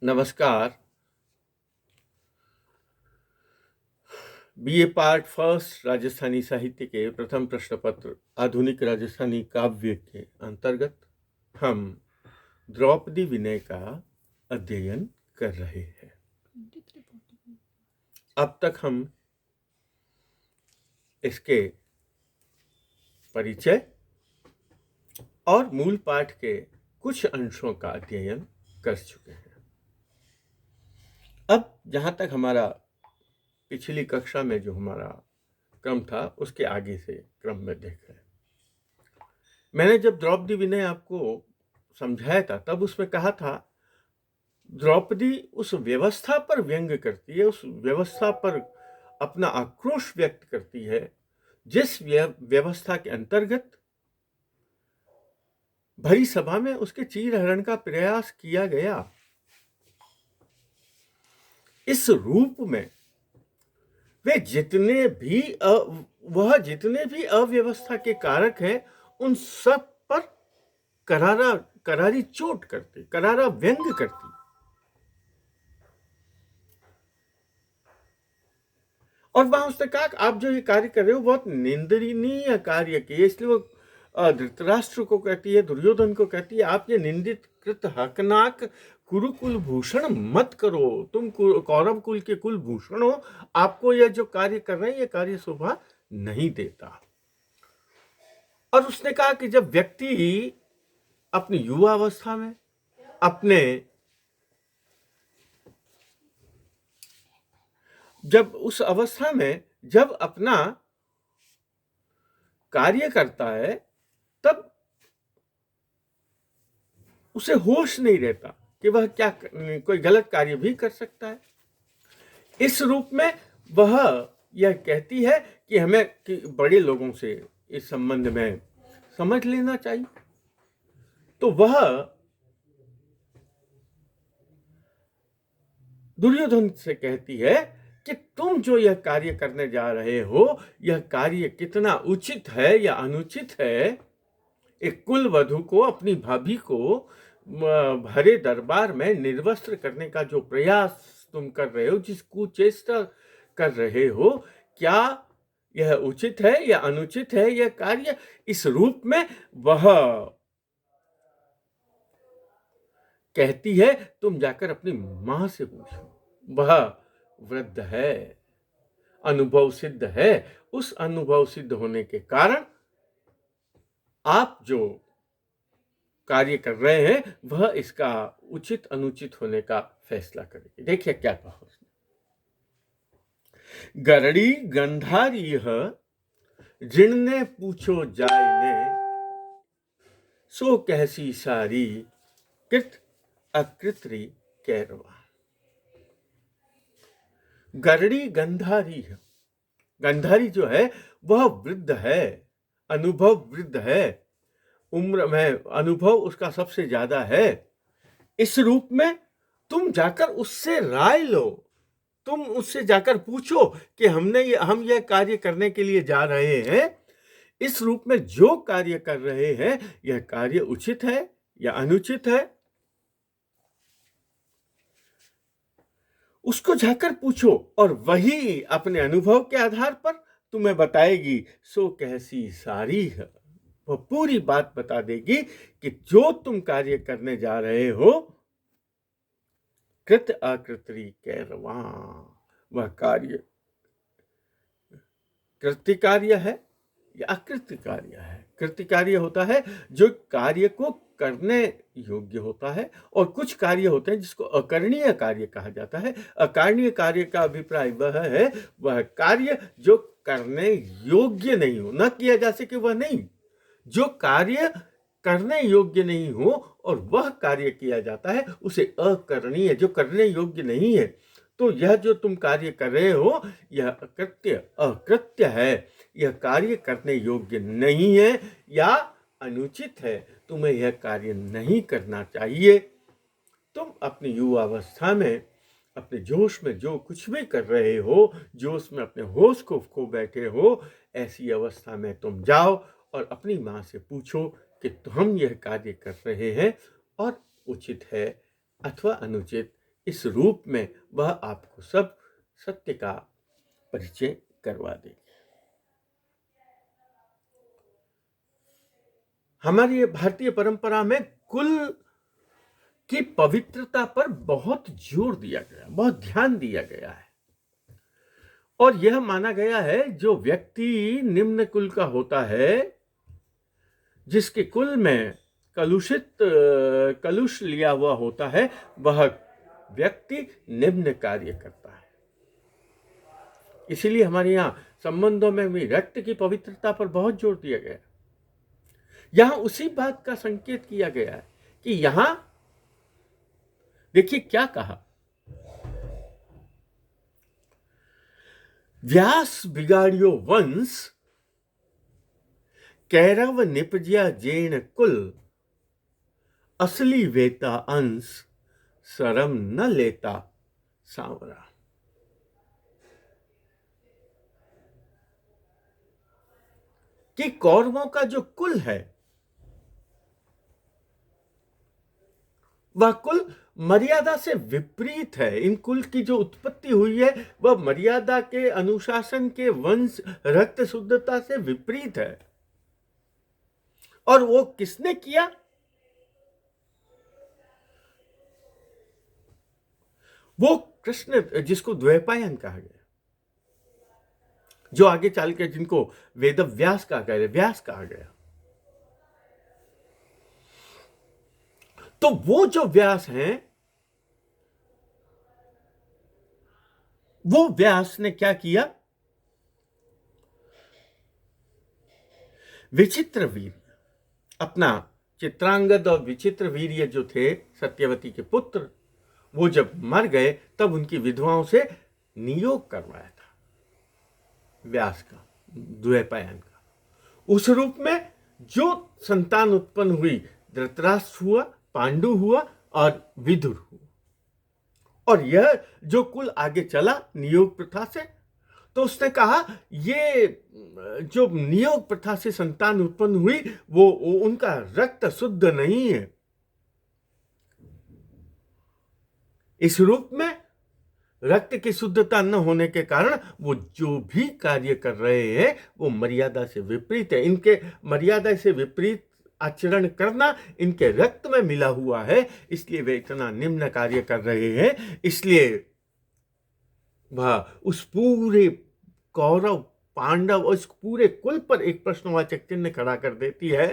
नमस्कार। BA part first Rajasthani साहित्य के प्रथम प्रश्न पत्र आधुनिक राजस्थानी काव्य के अंतर्गत हम द्रौपदी विनय का अध्ययन कर रहे हैं। अब तक हम इसके परिचय और मूल पाठ के कुछ अंशों का अध्ययन कर चुके हैं। अब जहाँ तक हमारा पिछली कक्षा में जो हमारा क्रम था उसके आगे से क्रम में देख रहे हैं। मैंने जब द्रौपदी विनय आपको समझाया था तब उसमें कहा था द्रौपदी उस व्यवस्था पर व्यंग करती है, उस व्यवस्था पर अपना आक्रोश व्यक्त करती है जिस व्यवस्था के अंतर्गत भरी सभा में उसके चीरहरण का प्रयास किया गया। इस रूप में वे जितने भी अव्यवस्था के कारक हैं उन सब पर करारी चोट करती, करारा व्यंग करती। और वहां उसने कहा कि आप जो ये कार्य कर रहे हो बहुत निंदनीय कार्य किए, इसलिए वो धृतराष्ट्र को कहती है, दुर्योधन को कहती है, आप ये निंदित कृत हकनाक कुरुकुल भूषण मत करो, तुम कौरव कुल के कुल भूषण हो, आपको यह जो कार्य कर रहे हैं ये कार्य शोभा नहीं देता। और उसने कहा कि जब व्यक्ति अपनी युवा अवस्था में उस अवस्था में जब अपना कार्य करता है तब उसे होश नहीं रहता कि वह क्या कोई गलत कार्य भी कर सकता है। इस रूप में वह यह कहती है कि हमें बड़े लोगों से इस संबंध में समझ लेना चाहिए। तो वह दुर्योधन से कहती है कि तुम जो यह कार्य करने जा रहे हो यह कार्य कितना उचित है या अनुचित है। एक कुल वधु को, अपनी भाभी को भरे दरबार में निर्वस्त्र करने का जो प्रयास तुम कर रहे हो, जिस कुचेष्टा कर रहे हो, क्या यह उचित है या अनुचित है यह कार्य। इस रूप में वह कहती है तुम जाकर अपनी मां से पूछो, वह वृद्ध है, अनुभव सिद्ध है। उस अनुभव सिद्ध होने के कारण आप जो कार्य कर रहे हैं वह इसका उचित अनुचित होने का फैसला करेगी। देखिए क्या कहा उसने, गरड़ी गंधारी जिणने पूछो जायने, सो कहसी सारी कृत अकृत्री कैरवा। गरड़ी गंधारी है, गंधारी जो है वह वृद्ध है, अनुभव वृद्ध है, उम्र में अनुभव उसका सबसे ज्यादा है। इस रूप में तुम जाकर उससे राय लो, तुम उससे जाकर पूछो कि हम यह कार्य करने के लिए जा रहे हैं, इस रूप में जो कार्य कर रहे हैं यह कार्य उचित है या अनुचित है, उसको जाकर पूछो और वही अपने अनुभव के आधार पर तुम्हें बताएगी। सो कहसी सारी है, वह पूरी बात बता देगी कि जो तुम कार्य करने जा रहे हो कृत अकृत्री कैरवा, वह कार्य कृत्य कार्य है या अकृत्य कार्य है। कृत्य कार्य होता है जो कार्य को करने योग्य होता है, और कुछ कार्य होते हैं जिसको अकरणीय कार्य कहा जाता है। अकरणीय कार्य का अभिप्राय वह है, वह कार्य जो करने योग्य नहीं हो, न किया जा सके वह नहीं, जो कार्य करने योग्य नहीं हो और वह कार्य किया जाता है उसे अकरणीय, जो करने योग्य नहीं है। तो यह जो तुम कार्य कर रहे हो यह अकृत्य है, यह कार्य करने योग्य नहीं है या अनुचित है, तुम्हें यह कार्य नहीं करना चाहिए। तुम अपनी युवावस्था में अपने जोश में जो कुछ भी कर रहे हो, जोश में अपने होश को खो बैठे हो, ऐसी अवस्था में तुम जाओ और अपनी माँ से पूछो कि हम यह कार्य कर रहे हैं और उचित है अथवा अनुचित, इस रूप में वह आपको सब सत्य का परिचय करवा देगी। हमारी भारतीय परंपरा में कुल की पवित्रता पर बहुत जोर दिया गया, बहुत ध्यान दिया गया है, और यह माना गया है जो व्यक्ति निम्न कुल का होता है, जिसके कुल में कलुष लिया हुआ होता है, वह व्यक्ति निम्न कार्य करता है। इसीलिए हमारे यहाँ संबंधों में भी रक्त की पवित्रता पर बहुत जोर दिया गया। यहां उसी बात का संकेत किया गया है कि यहां देखिए क्या कहा, व्यास बिगाड़ियो वंश, कैरव निपज्या जैन कुल, असली वेता अंश, शरम न लेता सांवरा। कि कौरवों का जो कुल है वह कुल मर्यादा से विपरीत है। इन कुल की जो उत्पत्ति हुई है वह मर्यादा के, अनुशासन के, वंश, रक्त शुद्धता से विपरीत है। और वो किसने किया? वो कृष्ण, जिसको द्वैपायन कहा गया, जो आगे चल के जिनको वेद व्यास कहा गया, व्यास कहा गया। तो वो जो व्यास हैं, वो व्यास ने क्या किया? विचित्र वीर, अपना चित्रांगद और विचित्र वीर्य जो थे सत्यवती के पुत्र, वो जब मर गए तब उनकी विधवाओं से नियोग करवाया था व्यास का, द्वैपायन का। उस रूप में जो संतान उत्पन्न हुई, धृतराष्ट्र हुआ, पांडु हुआ और विदुर हुआ। और यह जो कुल आगे चला नियोग प्रथा से, तो उसने कहा ये जो नियोग प्रथा से संतान उत्पन्न हुई वो उनका रक्त शुद्ध नहीं है। इस रूप में रक्त की शुद्धता न होने के कारण वो जो भी कार्य कर रहे हैं वो मर्यादा से विपरीत है। इनके मर्यादा से विपरीत आचरण करना इनके रक्त में मिला हुआ है, इसलिए वे इतना निम्न कार्य कर रहे हैं। इसलिए वह उस पूरे कौरव, पांडव और उस पूरे कुल पर एक प्रश्नवाचक चिन्ह खड़ा कर देती है।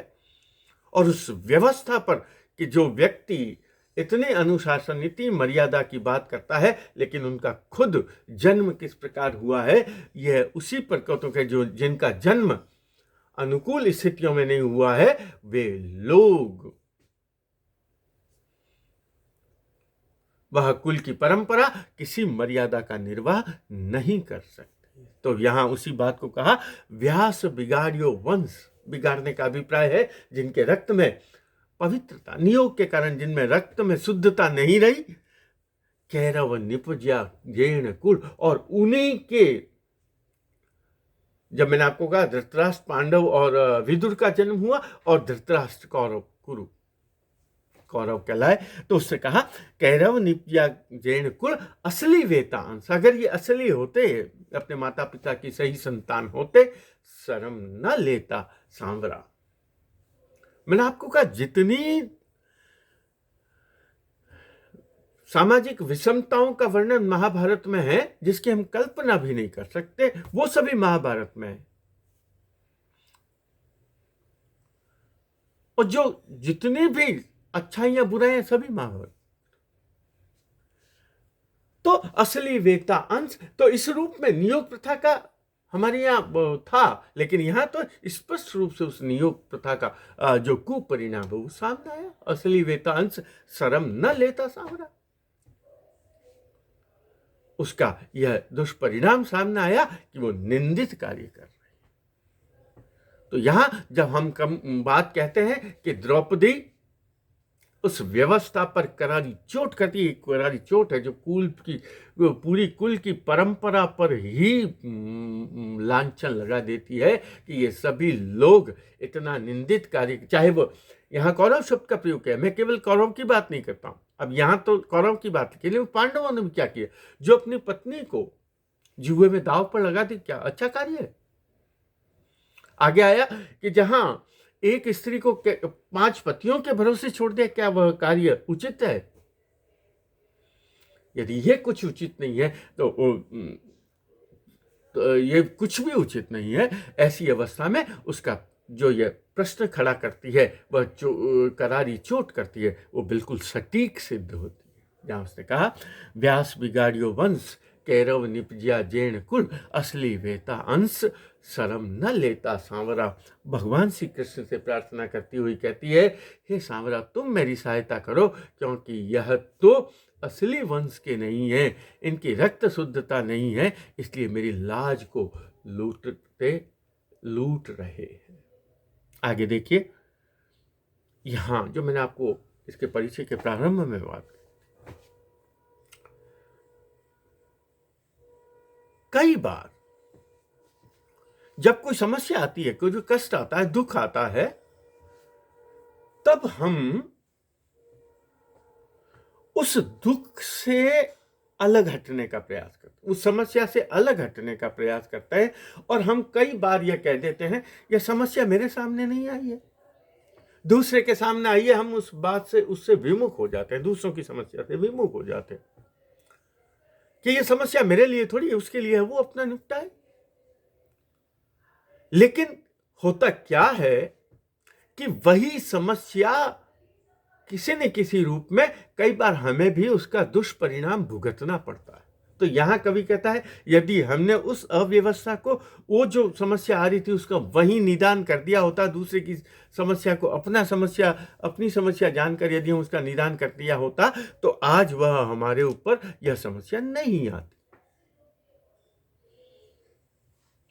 और उस व्यवस्था पर कि जो व्यक्ति इतने अनुशासन, इतनी मर्यादा की बात करता है, लेकिन उनका खुद जन्म किस प्रकार हुआ है, यह उसी पर कौतुक है। जो जिनका जन्म अनुकूल स्थितियों में नहीं हुआ है, वे लोग वह कुल की परंपरा, किसी मर्यादा का निर्वाह नहीं कर सकते। तो यहां उसी बात को कहा, व्यास बिगाड़ियो वंश। बिगाड़ने का अभिप्राय है जिनके रक्त में पवित्रता, नियोग के कारण जिनमें रक्त में शुद्धता नहीं रही, कैरव निपज्या जैन कुल, और उन्हीं के, जब मैंने आपको कहा धृतराष्ट्र, पांडव और विदुर का जन्म हुआ और धृतराष्ट्र कौरव, कुरु कौरव कहलाए, तो उससे कहा कैरव निपज्या जैन कुल, असली वेतांश। अगर ये असली होते, अपने माता पिता की सही संतान होते, शर्म न लेता सांवरा। मैंने आपको कहा जितनी सामाजिक विषमताओं का वर्णन महाभारत में है, जिसकी हम कल्पना भी नहीं कर सकते, वो सभी महाभारत में है। और जो जितनी भी अच्छाइयां बुराइयां, सभी महाभारत। तो असली वेता अंश, तो इस रूप में नियोग प्रथा का हमारे यहाँ था, लेकिन यहां तो स्पष्ट रूप से उस नियोग प्रथा का जो कुपरिणाम है वो सामने आया। असली वेता अंश, शर्म न लेता सांवरा। उसका यह दुष्परिणाम सामने आया कि वो निंदित कार्य कर रहे हैं। तो यहां जब हम बात कहते हैं कि द्रौपदी उस व्यवस्था पर करारी चोट करती है, करारी चोट है जो कुल की, पूरी कुल की परंपरा पर ही लांछन लगा देती है कि ये सभी लोग इतना निंदित कार्य, चाहे वो यहाँ कौरव शब्द का प्रयोग किया। मैं केवल कौरव की बात नहीं करता हूं। अब यहाँ तो कौरव की बात के लिए पांडवों ने भी क्या किया, जो अपनी पत्नी को जुए में दांव पर लगा दी, क्या अच्छा कार्य है। आगे आया कि जहां एक स्त्री को 5 पतियों के भरोसे छोड़ दिया, क्या वह कार्य उचित है? यदि ये कुछ उचित नहीं है तो ये कुछ भी उचित नहीं है। ऐसी अवस्था में उसका जो ये प्रश्न खड़ा करती है, वह करारी चोट करती है, वो बिल्कुल सटीक सिद्ध होती है। जहां उसने कहा, व्यास बिगाड़ियो वंश, कैरव निपजिया जैन कुल, असली वेता अंश, शर्म न लेता सांवरा। भगवान श्री कृष्ण से प्रार्थना करती हुई कहती है, हे सांवरा, तुम मेरी सहायता करो, क्योंकि यह तो असली वंश के नहीं है, इनकी रक्त शुद्धता नहीं है, इसलिए मेरी लाज को लूट रहे हैं। आगे देखिए, यहां जो मैंने आपको इसके परिचय के प्रारंभ में बात की, कई बार जब कोई समस्या आती है, कोई कष्ट आता है, दुख आता है, तब हम उस दुख से अलग हटने का प्रयास करते हैं, उस समस्या से अलग हटने का प्रयास करते हैं, और हम कई बार यह कह देते हैं, यह समस्या मेरे सामने नहीं आई है, दूसरे के सामने आई है। हम उस बात से, उससे विमुख हो जाते हैं, दूसरों की समस्या से विमुख हो जाते हैं कि यह समस्या मेरे लिए थोड़ी है, उसके लिए है, वो अपना निपटाए। लेकिन होता क्या है कि वही समस्या किसी न किसी रूप में कई बार हमें भी उसका दुष्परिणाम भुगतना पड़ता है। तो यहां कवि कहता है, यदि हमने उस अव्यवस्था को, वो जो समस्या आ रही थी, उसका वही निदान कर दिया होता, दूसरे की समस्या को अपनी समस्या जानकर यदि हम उसका निदान कर दिया होता, तो आज वह हमारे ऊपर यह समस्या नहीं आती।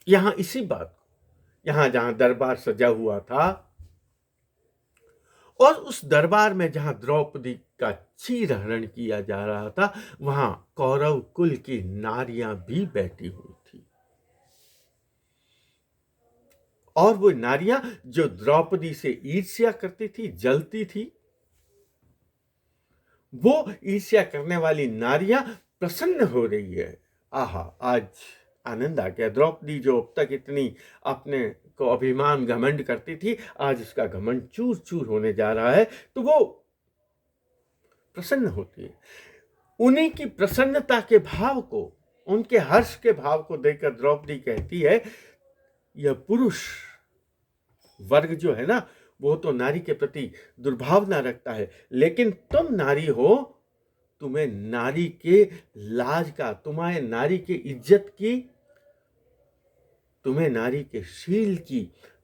यहां इसी बात को, यहां जहां दरबार सजा हुआ था, और उस दरबार में जहां द्रौपदी का चीरहरण किया जा रहा था, वहां कौरव कुल की नारियां भी बैठी हुई थी, और वो नारियां जो द्रौपदी से ईर्ष्या करती थी, जलती थी, वो ईर्ष्या करने वाली नारियां प्रसन्न हो रही है। आहा, आज आनंद आ गया। द्रौपदी जो अब तक इतनी अपने को अभिमान घमंड करती थी, आज उसका घमंड चूर चूर होने जा रहा है, तो वो प्रसन्न होती है। उन्हीं की प्रसन्नता के भाव को, उनके हर्ष के भाव को देखकर द्रौपदी कहती है, यह पुरुष वर्ग जो है ना, वो तो नारी के प्रति दुर्भावना रखता है, लेकिन तुम नारी हो, तुम्हें नारी के लाज का, तुम्हें नारी की इज्जत की, तुम्हें नारी के शील की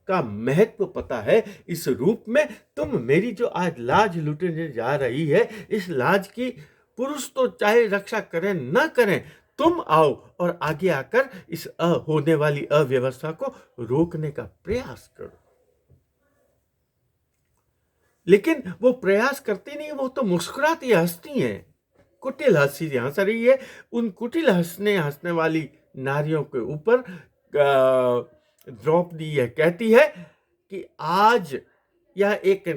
का महत्व पता है। इस रूप में तुम मेरी जो आज लाज लुटने जा रही है, इस लाज की पुरुष तो चाहे रक्षा करें न करें, तुम आओ और आगे आकर इस होने वाली अव्यवस्था को रोकने का प्रयास करो। लेकिन वो प्रयास करती नहीं, वो तो मुस्कुराती हंसती हैं, कुटिल हंसी हंस रही है। उन कुटिल हंसने वाली नारियों के ऊपर द्रौपदी यह कहती है कि आज यह एक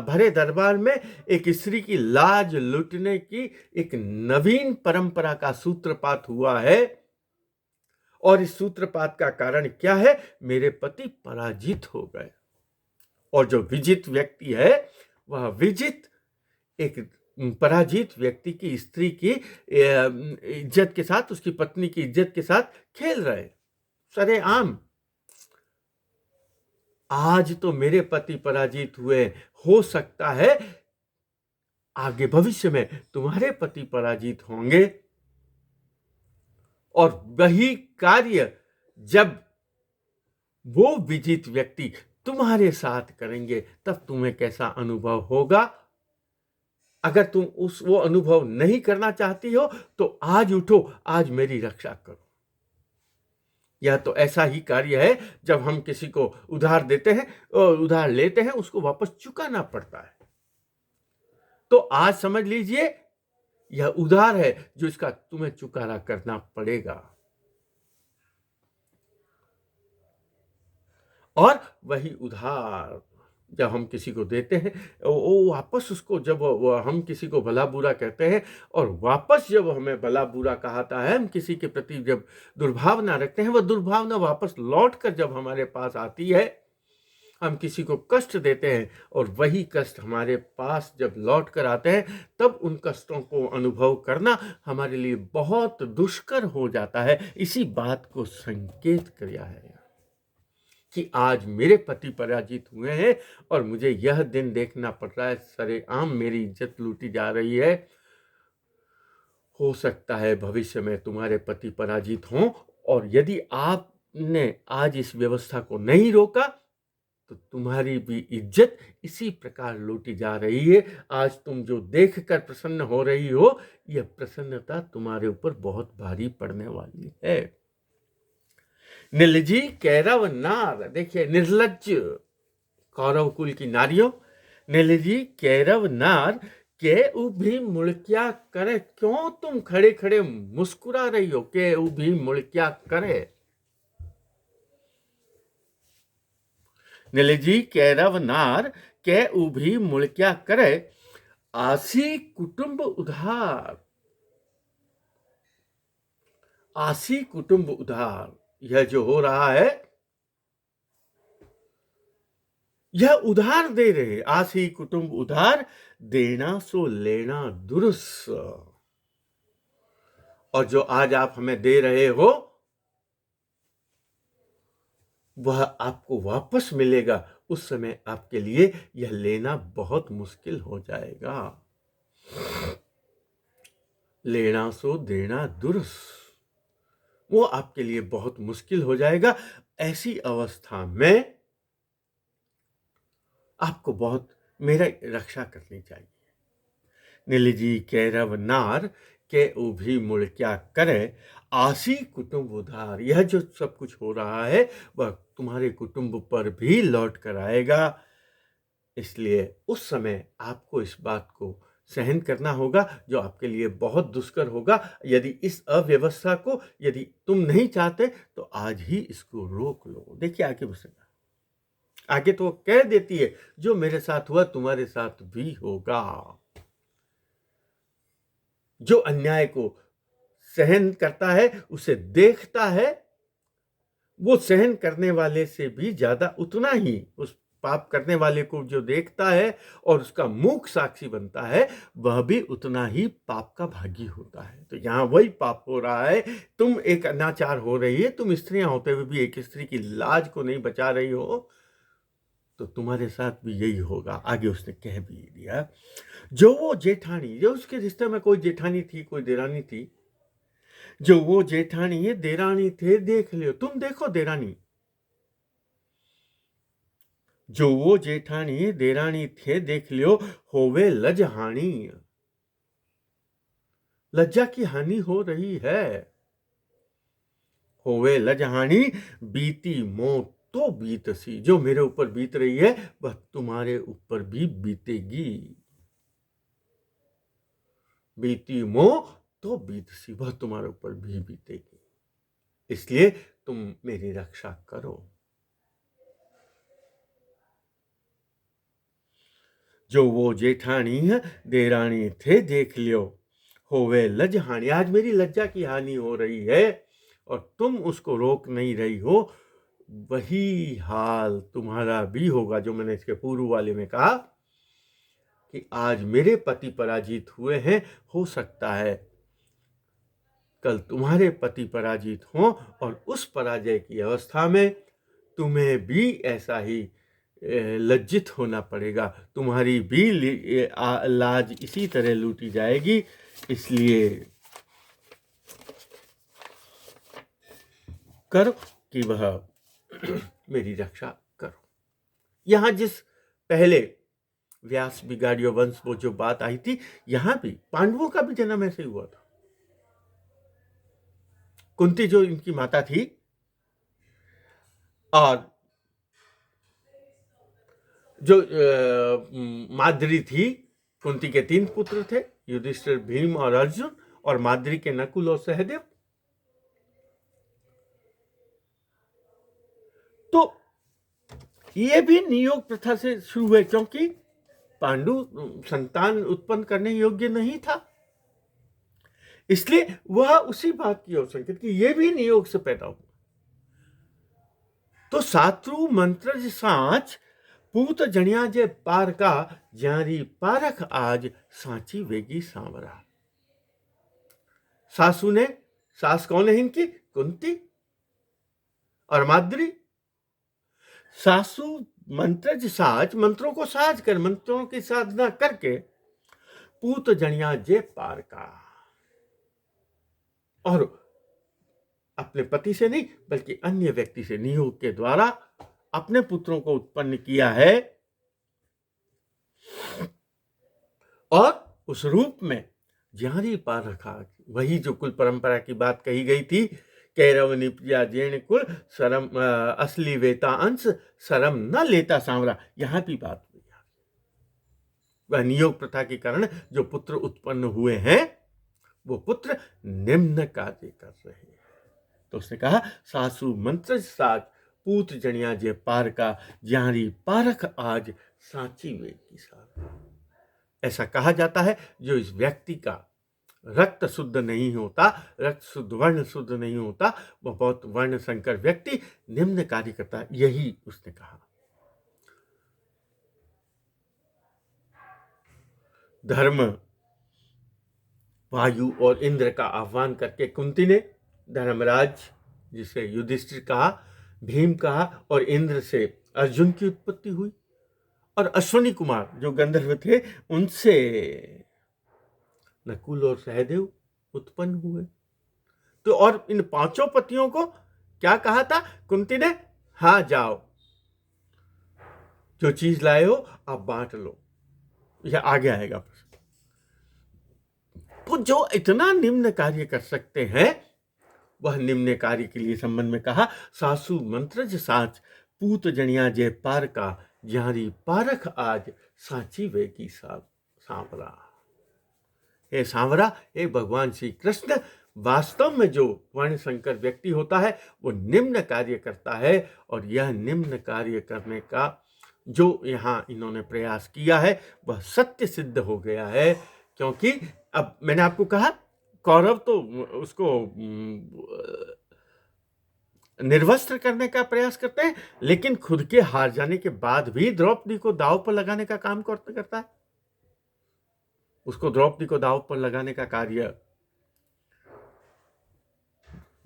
भरे दरबार में एक स्त्री की लाज लुटने की एक नवीन परंपरा का सूत्रपात हुआ है, और इस सूत्रपात का कारण क्या है? मेरे पति पराजित हो गए, और जो विजित व्यक्ति है, वह विजित एक पराजित व्यक्ति की स्त्री की इज्जत के साथ, उसकी पत्नी की इज्जत के साथ खेल रहे सरेआम। आज तो मेरे पति पराजित हुए, हो सकता है आगे भविष्य में तुम्हारे पति पराजित होंगे, और वही कार्य जब वो विजित व्यक्ति तुम्हारे साथ करेंगे, तब तुम्हें कैसा अनुभव होगा। अगर तुम वो अनुभव नहीं करना चाहती हो, तो आज उठो, आज मेरी रक्षा करो। यह तो ऐसा ही कार्य है, जब हम किसी को उधार देते हैं और उधार लेते हैं, उसको वापस चुकाना पड़ता है। तो आज समझ लीजिए, यह उधार है जो इसका तुम्हें चुकाना करना पड़ेगा। और वही उधार जब हम किसी को देते हैं, वो वापस उसको, जब हम किसी को भला बुरा कहते हैं और वापस जब हमें भला बुरा कहता है, हम किसी के प्रति जब दुर्भावना रखते हैं, वह दुर्भावना वापस लौट कर जब हमारे पास आती है, हम किसी को कष्ट देते हैं और वही कष्ट हमारे पास जब लौट कर आते हैं, तब उन कष्टों को अनुभव करना हमारे लिए बहुत दुष्कर हो जाता है। इसी बात को संकेत किया है कि आज मेरे पति पराजित हुए हैं और मुझे यह दिन देखना पड़ रहा है, सरेआम मेरी इज्जत लूटी जा रही है। हो सकता है भविष्य में तुम्हारे पति पराजित हों, और यदि आपने आज इस व्यवस्था को नहीं रोका तो तुम्हारी भी इज्जत इसी प्रकार लूटी जा रही है। आज तुम जो देखकर प्रसन्न हो रही हो, यह प्रसन्नता तुम्हारे ऊपर बहुत भारी पड़ने वाली है। निर्लजी कैरव नार, देखिए निर्लज कौरव कुल की नारियों, निर्लजी कैरव नार के उभी मुड़किया करे, क्यों तुम खड़े खड़े मुस्कुरा रही हो? के उभी मुड़किया करे, निलजी कैरव नार के उभी मुड़किया करे, आसी कुटुंब उधार, आसी कुटुंब उधार। यह जो हो रहा है, यह उधार दे रहे, आसी कुटुंब उधार, देना सो लेना दुरुस। और जो आज आप हमें दे रहे हो, वह आपको वापस मिलेगा, उस समय आपके लिए यह लेना बहुत मुश्किल हो जाएगा। लेना सो देना दुरुस, वो आपके लिए बहुत मुश्किल हो जाएगा। ऐसी अवस्था में आपको बहुत मेरा रक्षा करनी चाहिए। नीलजी कैरव नार के उभी मुड़ क्या करे, आसी कुटुंब उधार। यह जो सब कुछ हो रहा है वह तुम्हारे कुटुंब पर भी लौट कर आएगा। इसलिए उस समय आपको इस बात को सहन करना होगा, जो आपके लिए बहुत दुष्कर होगा। यदि इस अव्यवस्था को यदि तुम नहीं चाहते तो आज ही इसको रोक लो। देखिए आगे बसेगा, आगे तो कह देती है, जो मेरे साथ हुआ तुम्हारे साथ भी होगा। जो अन्याय को सहन करता है, उसे देखता है, वो सहन करने वाले से भी ज्यादा उतना ही उस पाप करने वाले को जो देखता है और उसका मूक साक्षी बनता है, वह भी उतना ही पाप का भागी होता है। तो यहां वही पाप हो रहा है। तुम एक अनाचार हो रही है, तुम स्त्रियां होते हुए भी एक स्त्री की लाज को नहीं बचा रही हो, तो तुम्हारे साथ भी यही होगा। आगे उसने कह भी दिया, जो वो जेठानी, जो उसके रिश्ते में कोई जेठानी थी, कोई देरानी थी, जो वो जेठानी है देरानी थे, देख लियो, तुम देखो देरानी, जो वो जेठानी देरानी थे देख लियो, होवे लज हानि, लज्जा की हानि हो रही है। होवे लज हानि, बीती मौत तो बीतसी, जो मेरे ऊपर बीत रही है वह तुम्हारे ऊपर भी बीतेगी। बीती मोह तो बीतसी, वह तुम्हारे ऊपर भी बीतेगी। इसलिए तुम मेरी रक्षा करो। जो वो जेठानी है देरानी थे देख लियो, होवे लज हानि, आज मेरी लज्जा की हानि हो रही है और तुम उसको रोक नहीं रही हो। वही हाल तुम्हारा भी होगा, जो मैंने इसके पूर्व वाले में कहा कि आज मेरे पति पराजित हुए हैं, हो सकता है कल तुम्हारे पति पराजित हों और उस पराजय की अवस्था में तुम्हें भी ऐसा ही लज्जित होना पड़ेगा। तुम्हारी भी लाज इसी तरह लूटी जाएगी। इसलिए करो कि वह मेरी रक्षा करो। यहां जिस पहले व्यास बिगाड़ियो वंश वो जो बात आई थी, यहां भी पांडवों का भी जन्म ऐसे हुआ था। कुंती जो इनकी माता थी, और जो माद्री थी, कुंती के 3 पुत्र थे, युधिष्ठिर, भीम और अर्जुन, और माद्री के नकुल और सहदेव। तो ये भी नियोग प्रथा से शुरू हुए, क्योंकि पांडु संतान उत्पन्न करने योग्य नहीं था, इसलिए वह उसी बात की ओर संकेत कि ये भी नियोग से पैदा हुआ। तो सातु मंत्र साच पूत जणिया जे पार का, ज्यारी पारख आज सांची वेगी सांवरा। सासू ने, सास कौन है इनकी? कुंती और माद्री। सासू मंत्र साज, मंत्रों को साज कर, मंत्रों की साधना करके पूत जणिया जे पार का, और अपने पति से नहीं बल्कि अन्य व्यक्ति से नियोग के द्वारा अपने पुत्रों को उत्पन्न किया है, और उस रूप में ज्यारी पार रखा। वही जो कुल परंपरा की बात कही गई थी, कैरव निपजा जैन कुल शरम असली वेता अंश, शरम न लेता सांवरा, यहां की बात हुई। वह नियोग प्रथा के कारण जो पुत्र उत्पन्न हुए हैं, वो पुत्र निम्न कार्य कर रहे हैं। तो उसने कहा सासू मंत्र साज पूत जणिया जे पार का, ज्यारी पारख आज सांची वे की सार। ऐसा कहा जाता है जो इस व्यक्ति का रक्त शुद्ध नहीं होता, रक्त शुद्ध वर्ण शुद्ध नहीं होता, वह बहुत वर्ण संकर व्यक्ति निम्न कार्य करता है, यही उसने कहा। धर्म, वायु और इंद्र का आह्वान करके कुंती ने धर्मराज, जिसे युधिष्ठिर कहा, भीम कहा, और इंद्र से अर्जुन की उत्पत्ति हुई, और अश्वनी कुमार जो गंधर्व थे उनसे नकुल और सहदेव उत्पन्न हुए। तो और इन पांचों पतियों को क्या कहा था कुंती ने? हाँ जाओ, जो चीज लाए हो आप बांट लो। यह आगे आएगा प्रश्न। तो जो इतना निम्न कार्य कर सकते हैं, वह निम्न कार्य के लिए संबंध में कहा सासू मंत्रज साच पूत जणिया जे पार का, ज्यारी पारख आज सांची वे की सांवरा। हे सांवरा, हे भगवान श्री कृष्ण, वास्तव में जो वर्ण संकर व्यक्ति होता है वो निम्न कार्य करता है, और यह निम्न कार्य करने का जो यहाँ इन्होंने प्रयास किया है वह सत्य सिद्ध हो गया है। क्योंकि अब मैंने आपको कहा कौरव तो उसको निर्वस्त्र करने का प्रयास करते हैं, लेकिन खुद के हार जाने के बाद भी द्रौपदी को दांव पर लगाने का काम करता है। उसको द्रौपदी को दांव पर लगाने का कार्य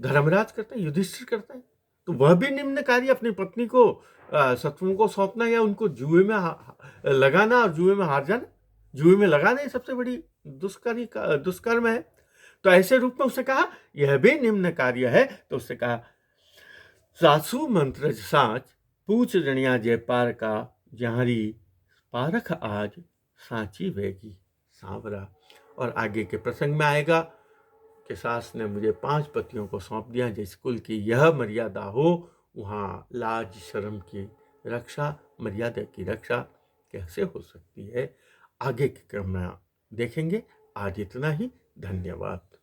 धर्मराज करता है, युधिष्ठिर करता है। तो वह भी निम्न कार्य, अपनी पत्नी को शत्रुओं को सौंपना या उनको जुए में लगाना और जुए में हार जाना, जुए में लगाना ही सबसे बड़ी दुष्कर्म है। तो ऐसे रूप में उसने कहा यह भी निम्न कार्य है। तो उसने कहा सासू मंत्र साच पूछ जणिया जय पार का, जहारी पारख आज सांची वेगी सांवरा। और आगे के प्रसंग में आएगा कि सास ने मुझे 5 पतियों को सौंप दिया। जिस कुल की यह मर्यादा हो, वहाँ लाज शर्म की रक्षा, मर्यादा की रक्षा कैसे हो सकती है, आगे के क्रम में देखेंगे। आज इतना ही, धन्यवाद।